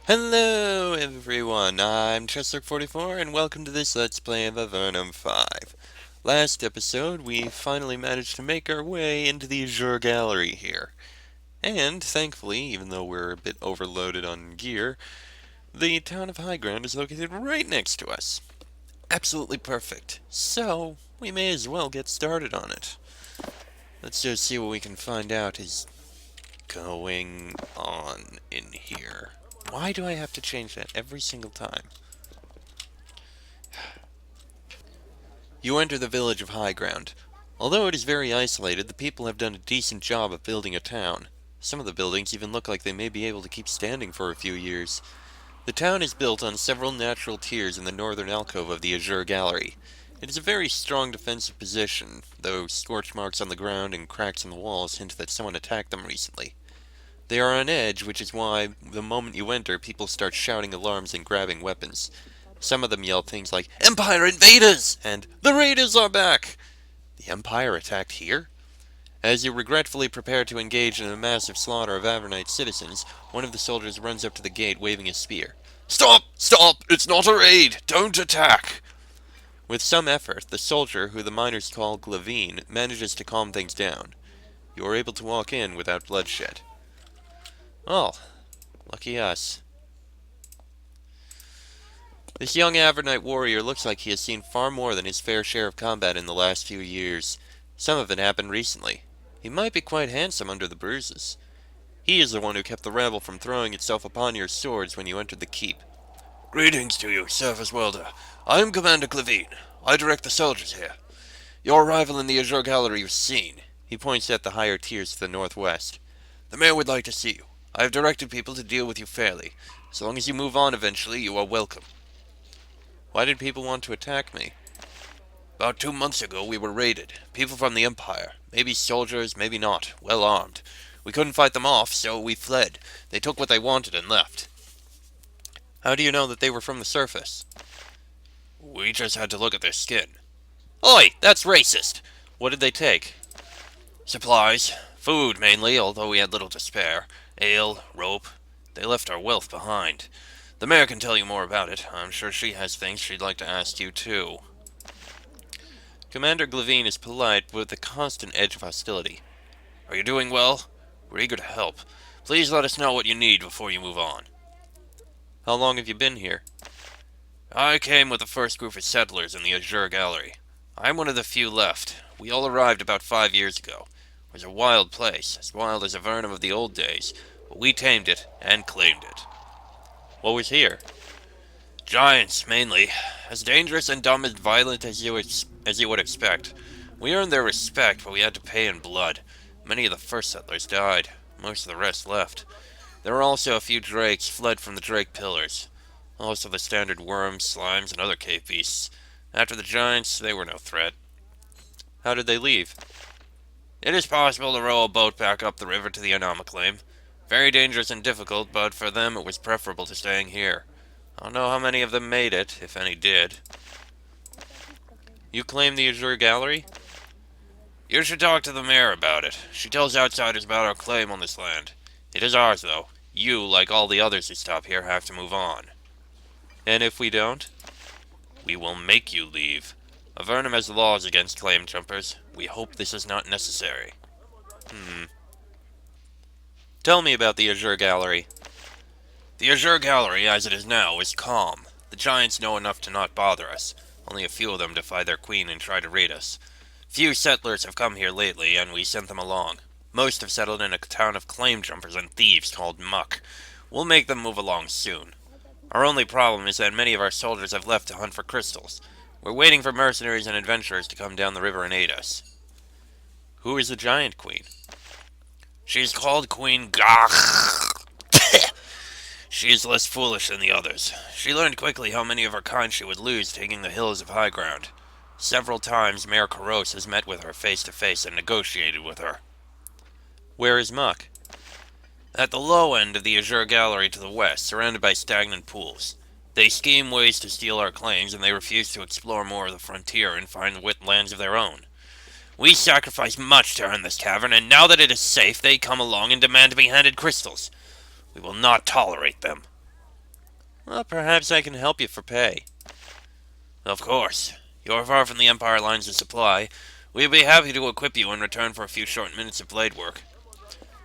Hello everyone, I'm Chester44 and welcome to this Let's Play of Avernum 5. Last episode, we finally managed to make our way into the Azure Gallery here. And, thankfully, even though we're a bit overloaded on gear, the town of Highground is located right next to us. Absolutely perfect. So, we may as well get started on it. Let's just see what we can find out is going on in here. Why do I have to change that every single time? You enter the village of Highground. Although it is very isolated, the people have done a decent job of building a town. Some of the buildings even look like they may be able to keep standing for a few years. The town is built on several natural tiers in the northern alcove of the Azure Gallery. It is a very strong defensive position, though scorch marks on the ground and cracks in the walls hint that someone attacked them recently. They are on edge, which is why, the moment you enter, people start shouting alarms and grabbing weapons. Some of them yell things like, "Empire invaders!" and "The raiders are back!" The Empire attacked here? As you regretfully prepare to engage in a massive slaughter of Avernite citizens, one of the soldiers runs up to the gate waving his spear. "Stop! Stop! It's not a raid! Don't attack!" With some effort, the soldier, who the miners call Glavine, manages to calm things down. You are able to walk in without bloodshed. Oh, lucky us. This young Avernite warrior looks like he has seen far more than his fair share of combat in the last few years. Some of it happened recently. He might be quite handsome under the bruises. He is the one who kept the rabble from throwing itself upon your swords when you entered the keep. "Greetings to you, Service Welder. I am Commander Clavine. I direct the soldiers here. Your arrival in the Azure Gallery was seen." He points at the higher tiers to the northwest. "The mayor would like to see you. I have directed people to deal with you fairly. So long as you move on eventually, you are welcome." Why did people want to attack me? "About 2 months ago we were raided. People from the Empire. Maybe soldiers, maybe not. Well armed. We couldn't fight them off, so we fled. They took what they wanted and left." How do you know that they were from the surface? "We just had to look at their skin." "Oi! That's racist!" What did they take? "Supplies. Food, mainly, although we had little to spare. Ale, rope. They left our wealth behind. The mayor can tell you more about it. I'm sure she has things she'd like to ask you, too." Commander Glavine is polite, but with a constant edge of hostility. "Are you doing well? We're eager to help. Please let us know what you need before you move on." How long have you been here? "I came with the first group of settlers in the Azure Gallery. I'm one of the few left. We all arrived about 5 years ago. It was a wild place, as wild as Avernum of the old days, but we tamed it and claimed it." What was here? "Giants, mainly. As dangerous and dumb and violent as you would expect. We earned their respect, but we had to pay in blood. Many of the first settlers died. Most of the rest left. There were also a few drakes fled from the drake pillars. Also the standard worms, slimes, and other cave beasts. After the giants, they were no threat." How did they leave? "It is possible to row a boat back up the river to the Anomaclame. Very dangerous and difficult, but for them it was preferable to staying here. I don't know how many of them made it, if any did." You claim the Azure Gallery? "You should talk to the mayor about it. She tells outsiders about our claim on this land. It is ours, though. You, like all the others who stop here, have to move on." And if we don't? "We will make you leave. Avernum has laws against claim jumpers. We hope this is not necessary." Tell me about the Azure Gallery. "The Azure Gallery, as it is now, is calm. The giants know enough to not bother us. Only a few of them defy their queen and try to raid us. Few settlers have come here lately, and we sent them along. Most have settled in a town of claim jumpers and thieves called Muck. We'll make them move along soon. Our only problem is that many of our soldiers have left to hunt for crystals. We're waiting for mercenaries and adventurers to come down the river and aid us." Who is the giant queen? "She's called Queen Gach. She is less foolish than the others. She learned quickly how many of her kind she would lose taking the hills of Highground. Several times Mayor Caros has met with her face to face and negotiated with her." Where is Muck? "At the low end of the Azure Gallery to the west, surrounded by stagnant pools. They scheme ways to steal our claims, and they refuse to explore more of the frontier and find lands of their own. We sacrificed much to earn this cavern, and now that it is safe, they come along and demand to be handed crystals. We will not tolerate them." Well, perhaps I can help you for pay. Of course. You're far from the Empire lines of supply. We'd be happy to equip you in return for a few short minutes of blade work.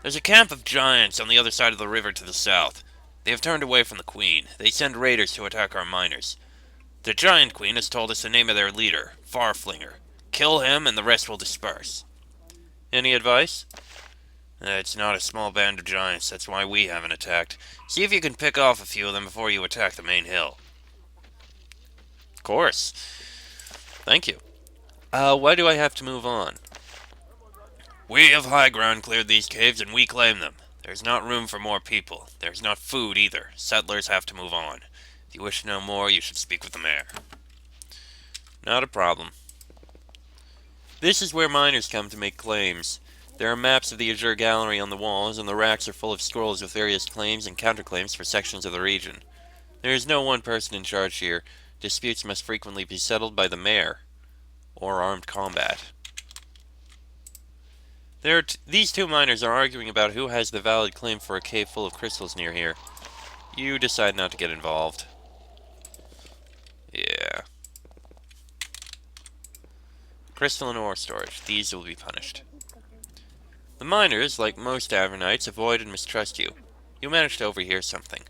There's a camp of giants on the other side of the river to the south. They have turned away from the Queen. They send raiders to attack our miners. The Giant Queen has told us the name of their leader, Farflinger. Kill him and the rest will disperse. Any advice? It's not a small band of giants, that's why we haven't attacked. See if you can pick off a few of them before you attack the main hill. Of course. Thank you. Why do I have to move on? We of Highground cleared these caves and we claim them. There's not room for more people. There's not food either. Settlers have to move on. If you wish to know more, you should speak with the mayor. Not a problem. This is where miners come to make claims. There are maps of the Azure Gallery on the walls, and the racks are full of scrolls with various claims and counterclaims for sections of the region. There is no one person in charge here. Disputes must frequently be settled by the mayor, or armed combat. These two miners are arguing about who has the valid claim for a cave full of crystals near here. You decide not to get involved. Yeah. Crystal and ore storage. These will be punished. The miners, like most Avernites, avoid and mistrust you. You manage to overhear something.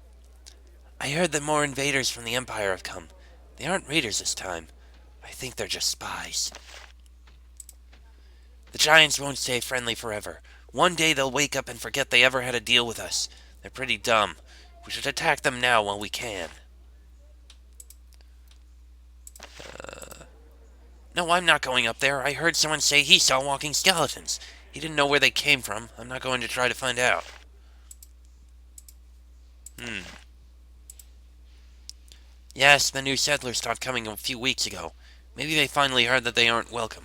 I heard that more invaders from the Empire have come. They aren't raiders this time. I think they're just spies. The giants won't stay friendly forever. One day they'll wake up and forget they ever had a deal with us. They're pretty dumb. We should attack them now while we can. No, I'm not going up there. I heard someone say he saw walking skeletons. He didn't know where they came from. I'm not going to try to find out. Yes, the new settlers stopped coming a few weeks ago. Maybe they finally heard that they aren't welcome.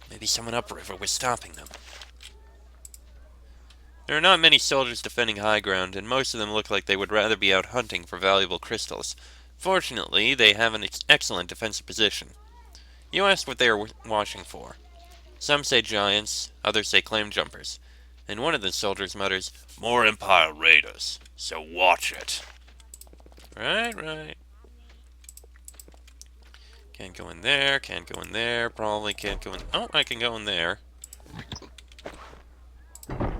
Maybe someone upriver was stopping them. There are not many soldiers defending Highground, and most of them look like they would rather be out hunting for valuable crystals. Fortunately, they have an excellent defensive position. You ask what they are watching for. Some say giants, others say claim jumpers, and one of the soldiers mutters, "More Empire raiders, so watch it." Right. Can't go in there, can't go in there, probably can't go in... Oh, I can go in there. Yeah,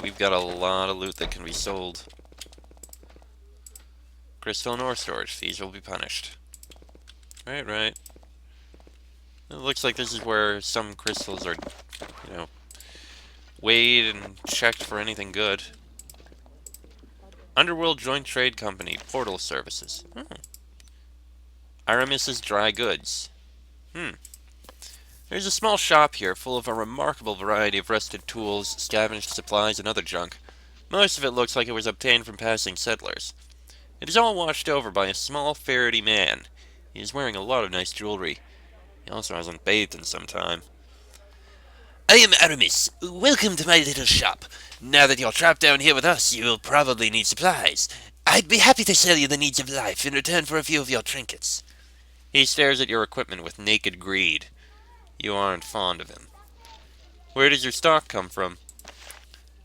we've got a lot of loot that can be sold. Crystal and ore storage. These will be punished. Right. It looks like this is where some crystals are, weighed and checked for anything good. Underworld Joint Trade Company. Portal Services. Aramis's Dry Goods. There's a small shop here full of a remarkable variety of rusted tools, scavenged supplies, and other junk. Most of it looks like it was obtained from passing settlers. It is all washed over by a small, ferrety man. He is wearing a lot of nice jewelry. He also hasn't bathed in some time. I am Aramis. Welcome to my little shop. Now that you're trapped down here with us, you will probably need supplies. I'd be happy to sell you the needs of life in return for a few of your trinkets. He stares at your equipment with naked greed. You aren't fond of him. Where does your stock come from?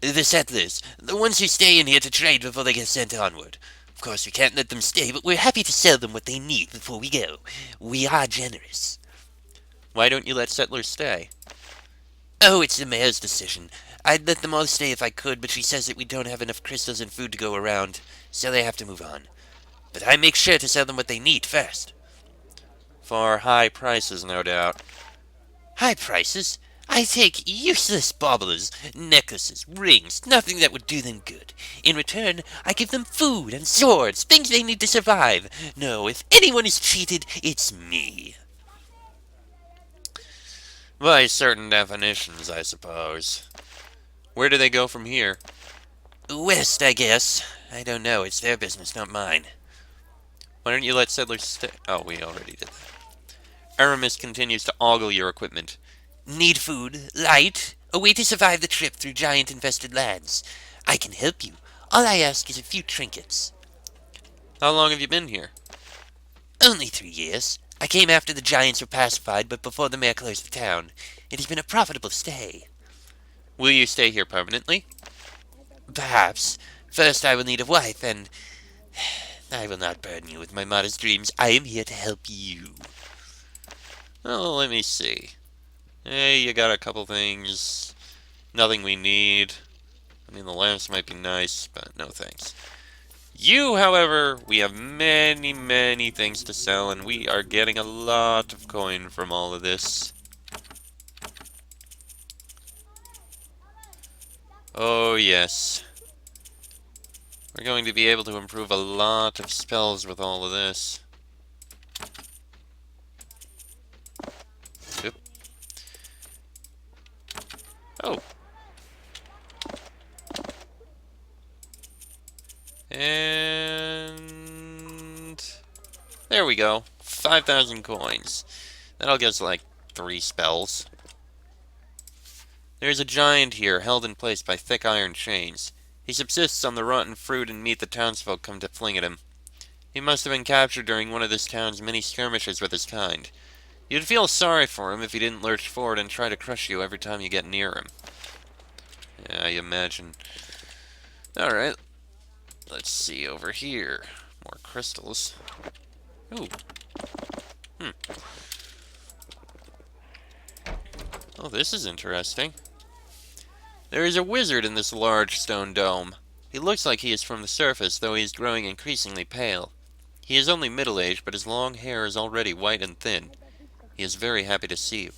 The settlers. The ones who stay in here to trade before they get sent onward. Of course, we can't let them stay, but we're happy to sell them what they need before we go. We are generous. Why don't you let settlers stay? Oh, it's the mayor's decision. I'd let them all stay if I could, but she says that we don't have enough crystals and food to go around, so they have to move on. But I make sure to sell them what they need first. For high prices, no doubt. High prices? I take useless baubles, necklaces, rings, nothing that would do them good. In return, I give them food and swords, things they need to survive. No, if anyone is cheated, it's me. By certain definitions, I suppose. Where do they go from here? West, I guess. I don't know. It's their business, not mine. Why don't you let settlers stay? Oh, we already did that. Aramis continues to ogle your equipment. Need food, light, a way to survive the trip through giant-infested lands. I can help you. All I ask is a few trinkets. How long have you been here? Only 3 years. I came after the giants were pacified, but before the mayor closed the town. It has been a profitable stay. Will you stay here permanently? perhaps. First I will need a wife, and I will not burden you with my modest dreams. I am here to help you. Well, let me see. Hey, you got a couple things. Nothing we need. I mean, the lamps might be nice, but no thanks. You, however, we have many, many things to sell, and we are getting a lot of coin from all of this. Oh, yes. We're going to be able to improve a lot of spells with all of this. Oop. Oh. And there we go. 5,000 coins. That'll get us like 3 spells. There's a giant here, held in place by thick iron chains. He subsists on the rotten fruit and meat the townsfolk come to fling at him. He must have been captured during one of this town's many skirmishes with his kind. You'd feel sorry for him if he didn't lurch forward and try to crush you every time you get near him. Yeah, I imagine. Alright. Let's see over here. More crystals. Ooh. Oh, this is interesting. There is a wizard in this large stone dome. He looks like he is from the surface, though he is growing increasingly pale. He is only middle-aged, but his long hair is already white and thin. He is very happy to see you.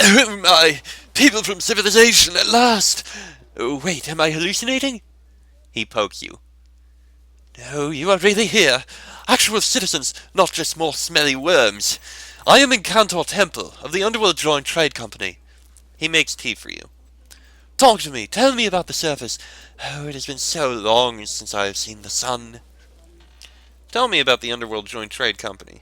Oh my! People from civilization, at last! Oh, wait, am I hallucinating? He pokes you. No, you are really here. Actual citizens, not just more smelly worms. I am in Cantor Temple, of the Underworld Joint Trade Company. He makes tea for you. Talk to me, tell me about the surface. Oh, it has been so long since I have seen the sun. Tell me about the Underworld Joint Trade Company.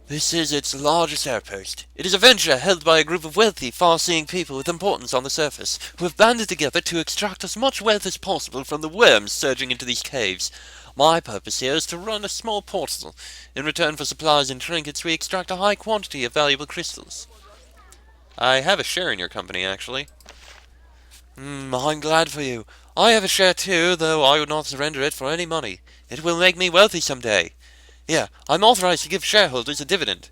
This is its largest outpost. It is a venture held by a group of wealthy, far-seeing people with importance on the surface, who have banded together to extract as much wealth as possible from the worms surging into these caves. My purpose here is to run a small portal. In return for supplies and trinkets, we extract a high quantity of valuable crystals. I have a share in your company, actually. I'm glad for you. I have a share too, though I would not surrender it for any money. It will make me wealthy someday. Yeah, I'm authorized to give shareholders a dividend.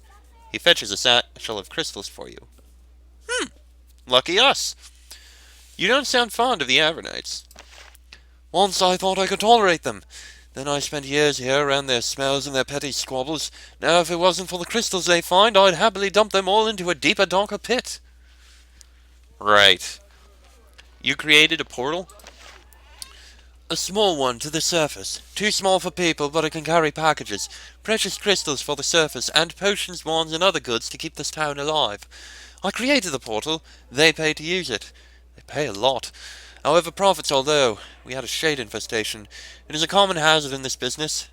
He fetches a satchel of crystals for you. Lucky us. You don't sound fond of the Avernites. Once I thought I could tolerate them. Then I spent years here around their smells and their petty squabbles. Now if it wasn't for the crystals they find, I'd happily dump them all into a deeper, darker pit. Right. You created a portal? A small one to the surface. Too small for people, but it can carry packages. Precious crystals for the surface, and potions, wands, and other goods to keep this town alive. I created the portal. They pay to use it. They pay a lot. However, profits are low. We had a shade infestation. It is a common hazard in this business.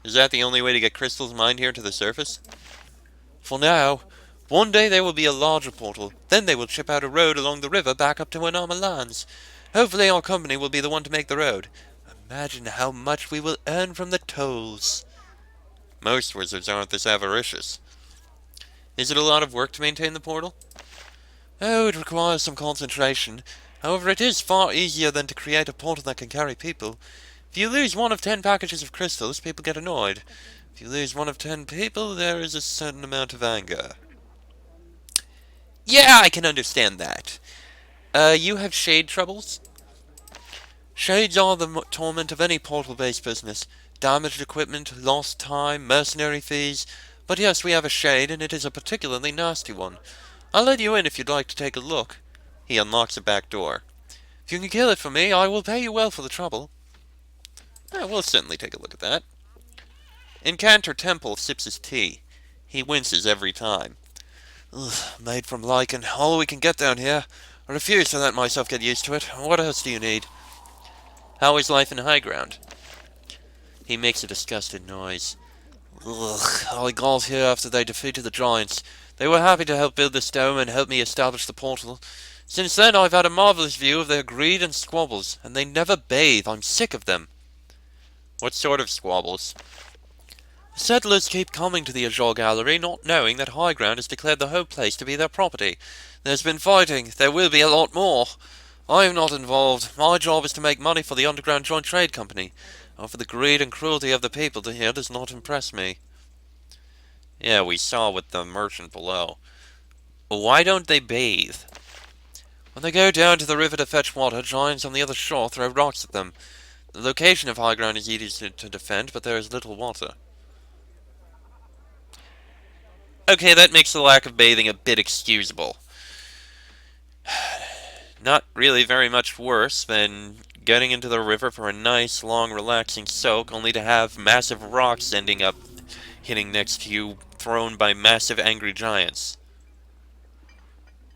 Is that the only way to get crystals mined here to the surface? For now. One day there will be a larger portal. Then they will chip out a road along the river back up to Anama lands. Hopefully our company will be the one to make the road. Imagine how much we will earn from the tolls. Most wizards aren't this avaricious. Is it a lot of work to maintain the portal? Oh, it requires some concentration. However, it is far easier than to create a portal that can carry people. If you lose 1 of 10 packages of crystals, people get annoyed. If you lose 1 of 10 people, there is a certain amount of anger. Yeah, I can understand that. You have shade troubles? Shades are the torment of any portal-based business. Damaged equipment, lost time, mercenary fees. But yes, we have a shade, and it is a particularly nasty one. I'll let you in if you'd like to take a look. He unlocks a back door. If you can kill it for me, I will pay you well for the trouble. We'll certainly take a look at that. Incantor Temple sips his tea. He winces every time. Ugh, made from lichen, all we can get down here. I refuse to let myself get used to it. What else do you need? How is life in Highground? He makes a disgusted noise. Ugh, I got here after they defeated the giants. They were happy to help build this dome and help me establish the portal. Since then I've had a marvelous view of their greed and squabbles, and they never bathe. I'm sick of them. What sort of squabbles? The settlers keep coming to the Azure Gallery, not knowing that Highground has declared the whole place to be their property. There's been fighting. There will be a lot more. I am not involved. My job is to make money for the Underground Joint Trade Company. For the greed and cruelty of the people here does not impress me. Yeah, we saw with the merchant below. Why don't they bathe? When they go down to the river to fetch water, giants on the other shore throw rocks at them. The location of Highground is easy to defend, but there is little water. Okay, that makes the lack of bathing a bit excusable. Not really very much worse than getting into the river for a nice, long, relaxing soak, only to have massive rocks ending up hitting next to you, thrown by massive angry giants.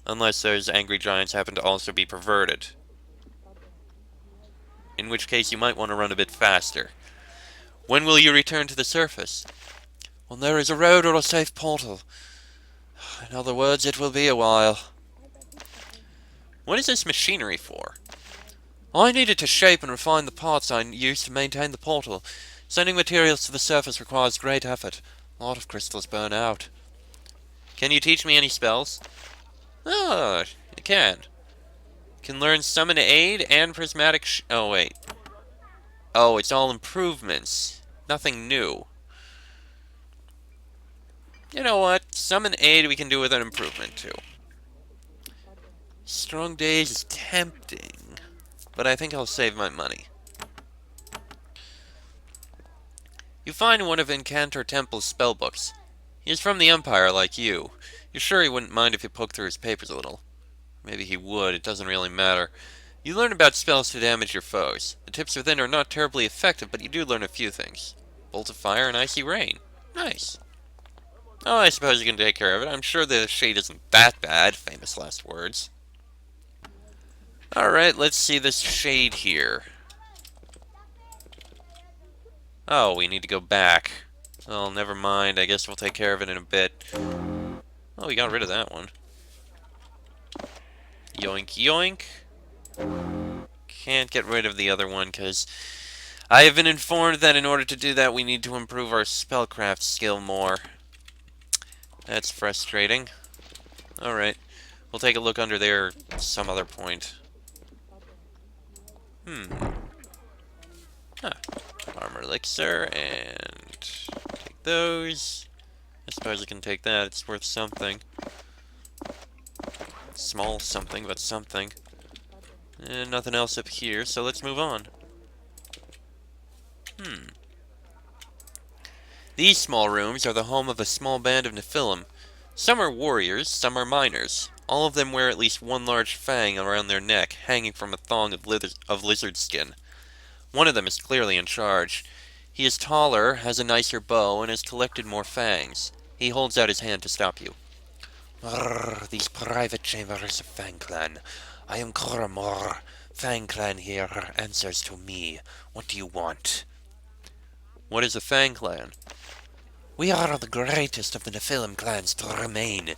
Unless those angry giants happen to also be perverted. In which case you might want to run a bit faster. When will you return to the surface? When there is a road or a safe portal. In other words, it will be a while. What is this machinery for? I needed to shape and refine the parts I use to maintain the portal. Sending materials to the surface requires great effort. A lot of crystals burn out. Can you teach me any spells? Oh, you can. Can learn Summon Aid and Prismatic oh, wait. Oh, it's all improvements. Nothing new. You know what? Summon Aid we can do with an improvement, too. Strong Days is tempting, but I think I'll save my money. You find one of Incantor Temple's spellbooks. He is from the Empire, like you. You're sure he wouldn't mind if you poked through his papers a little. Maybe he would, it doesn't really matter. You learn about spells to damage your foes. The tips within are not terribly effective, but you do learn a few things. Bolt of Fire and Icy Rain. Nice. Oh, I suppose you can take care of it. I'm sure the shade isn't that bad. Famous last words. Alright, let's see this shade here. Oh, we need to go back. Well, never mind. I guess we'll take care of it in a bit. Oh, we got rid of that one. Yoink, yoink. Can't get rid of the other one, because I have been informed that in order to do that, we need to improve our spellcraft skill more. That's frustrating. Alright. We'll take a look under there some other point. Huh. Armor elixir, and take those. I suppose I can take that, it's worth something. Small something, but something. And nothing else up here, so let's move on. These small rooms are the home of a small band of Nephilim. Some are warriors, some are miners. All of them wear at least one large fang around their neck, hanging from a thong of lizard skin. One of them is clearly in charge. He is taller, has a nicer bow, and has collected more fangs. He holds out his hand to stop you. These private chambers of Fang Clan. I am Koramor. Fang Clan here answers to me. What do you want? What is a Fang Clan? We are the greatest of the Nephilim clans to remain.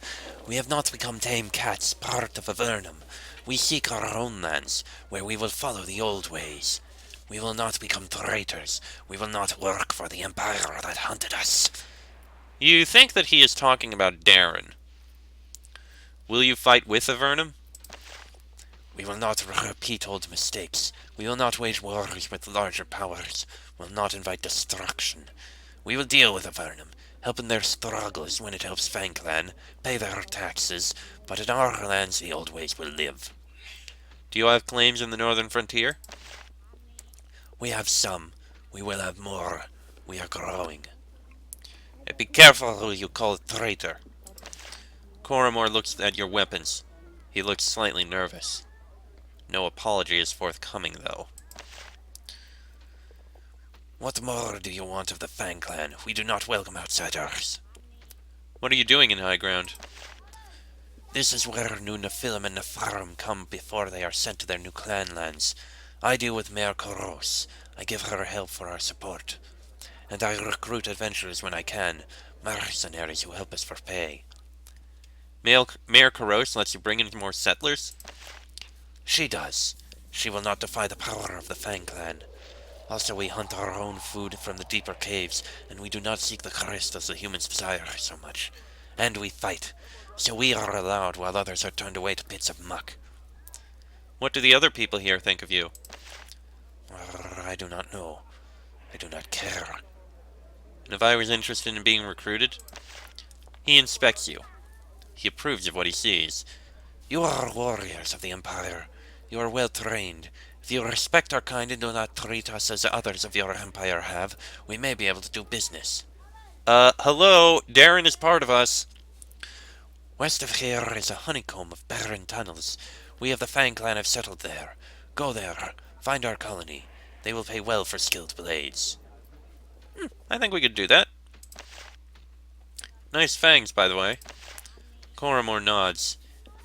We have not become tame cats, part of Avernum. We seek our own lands, where we will follow the old ways. We will not become traitors. We will not work for the Empire that hunted us. You think that he is talking about Darren. Will you fight with Avernum? We will not repeat old mistakes. We will not wage wars with larger powers. We will not invite destruction. We will deal with Avernum, help in their struggles when it helps Fang Clan, pay their taxes, but in our lands the old ways will live. Do you have claims in the northern frontier? We have some. We will have more. We are growing. Be careful who you call a traitor. Koramor looks at your weapons. He looks slightly nervous. No apology is forthcoming, though. What more do you want of the Fang Clan? We do not welcome outsiders. What are you doing in Highground? This is where new Nephilim and Nepharim come before they are sent to their new clan lands. I deal with Mayor Koros. I give her help for our support. And I recruit adventurers when I can, mercenaries who help us for pay. Mayor Koros lets you bring in more settlers? She does. She will not defy the power of the Fang Clan. Also, we hunt our own food from the deeper caves, and we do not seek the crystals the humans desire so much. And we fight, so we are allowed while others are turned away to pits of muck. What do the other people here think of you? I do not know. I do not care. And if I was interested in being recruited? He inspects you. He approves of what he sees. You are warriors of the Empire. You are well trained. If you respect our kind and do not treat us as others of your empire have, we may be able to do business. Hello? Darren is part of us. West of here is a honeycomb of barren tunnels. We of the Fang clan have settled there. Go there. Find our colony. They will pay well for skilled blades. I think we could do that. Nice fangs, by the way. Coramor nods.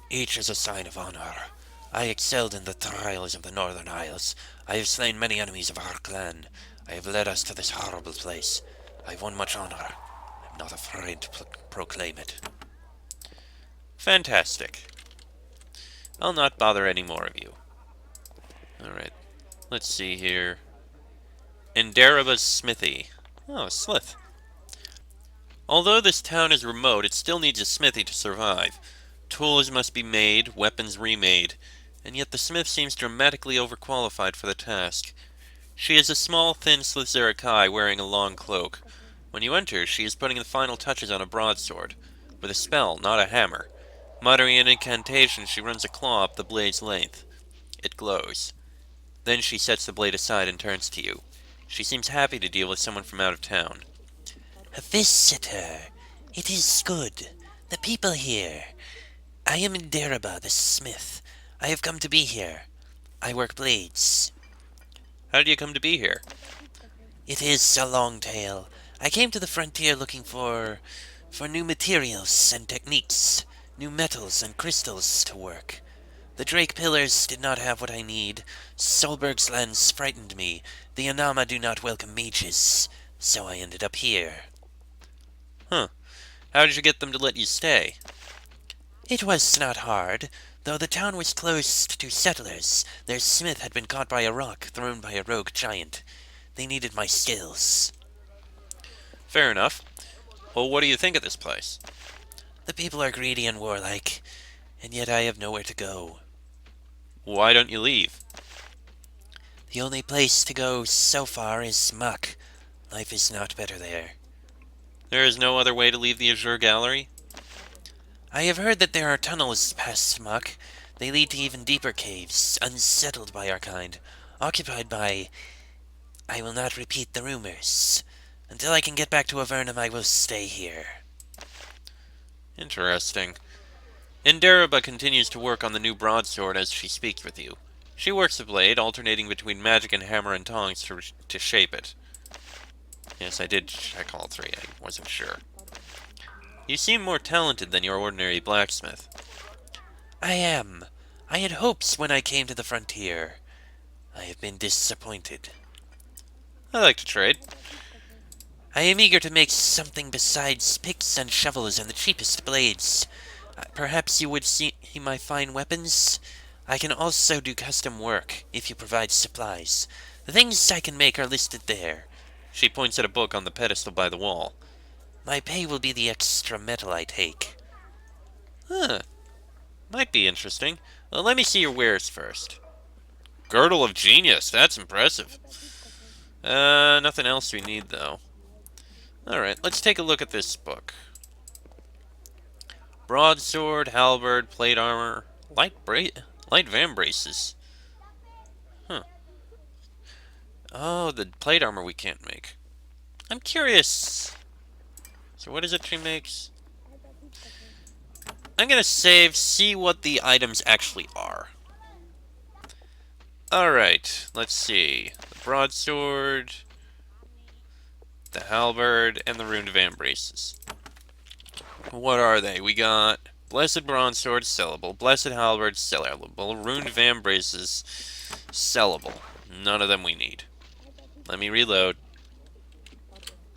Each is a sign of honor. I excelled in the trials of the Northern Isles. I have slain many enemies of our clan. I have led us to this horrible place. I have won much honor. I'm not afraid to proclaim it. Fantastic. I'll not bother any more of you. Alright. Let's see here. Indaraba's smithy. Oh, a smith. Although this town is remote, it still needs a smithy to survive. Tools must be made, weapons remade, and yet the smith seems dramatically overqualified for the task. She is a small, thin Slithzerakai wearing a long cloak. When you enter, she is putting the final touches on a broadsword, with a spell, not a hammer. Muttering an incantation, she runs a claw up the blade's length. It glows. Then she sets the blade aside and turns to you. She seems happy to deal with someone from out of town. A visitor. It is good. The people here. I am Inderaba, the smith. I have come to be here. I work blades. How did you come to be here? It is a long tale. I came to the frontier looking for new materials and techniques, new metals and crystals to work. The Drake Pillars did not have what I need. Solberg's lands frightened me. The Anama do not welcome mages, so I ended up here. Huh. How did you get them to let you stay? It was not hard. Though the town was closed to settlers, their smith had been caught by a rock thrown by a rogue giant. They needed my skills. Fair enough. Well, what do you think of this place? The people are greedy and warlike, and yet I have nowhere to go. Why don't you leave? The only place to go so far is Muck. Life is not better there. There is no other way to leave the Azure Gallery? I have heard that there are tunnels past Muck. They lead to even deeper caves, unsettled by our kind, occupied by... I will not repeat the rumors. Until I can get back to Avernum, I will stay here. Interesting. Indaraba continues to work on the new broadsword as she speaks with you. She works the blade, alternating between magic and hammer and tongs to shape it. Yes, I did check all three. I wasn't sure. You seem more talented than your ordinary blacksmith. I am. I had hopes when I came to the frontier. I have been disappointed. I like to trade. I am eager to make something besides picks and shovels and the cheapest blades. Perhaps you would see my fine weapons? I can also do custom work, if you provide supplies. The things I can make are listed there. She points at a book on the pedestal by the wall. My pay will be the extra metal I take. Huh. Might be interesting. Well, let me see your wares first. Girdle of Genius. That's impressive. Nothing else we need, though. Alright, let's take a look at this book. Broadsword, halberd, plate armor, light vambraces. Huh. Oh, the plate armor we can't make. I'm curious. So what is it she makes? I'm gonna save, see what the items actually are. Alright, let's see. The broadsword, the halberd, and the ruined vambraces. What are they? We got Blessed Broadsword, sellable. Blessed Halberd, sellable. Ruined Vambraces, sellable. None of them we need. Let me reload.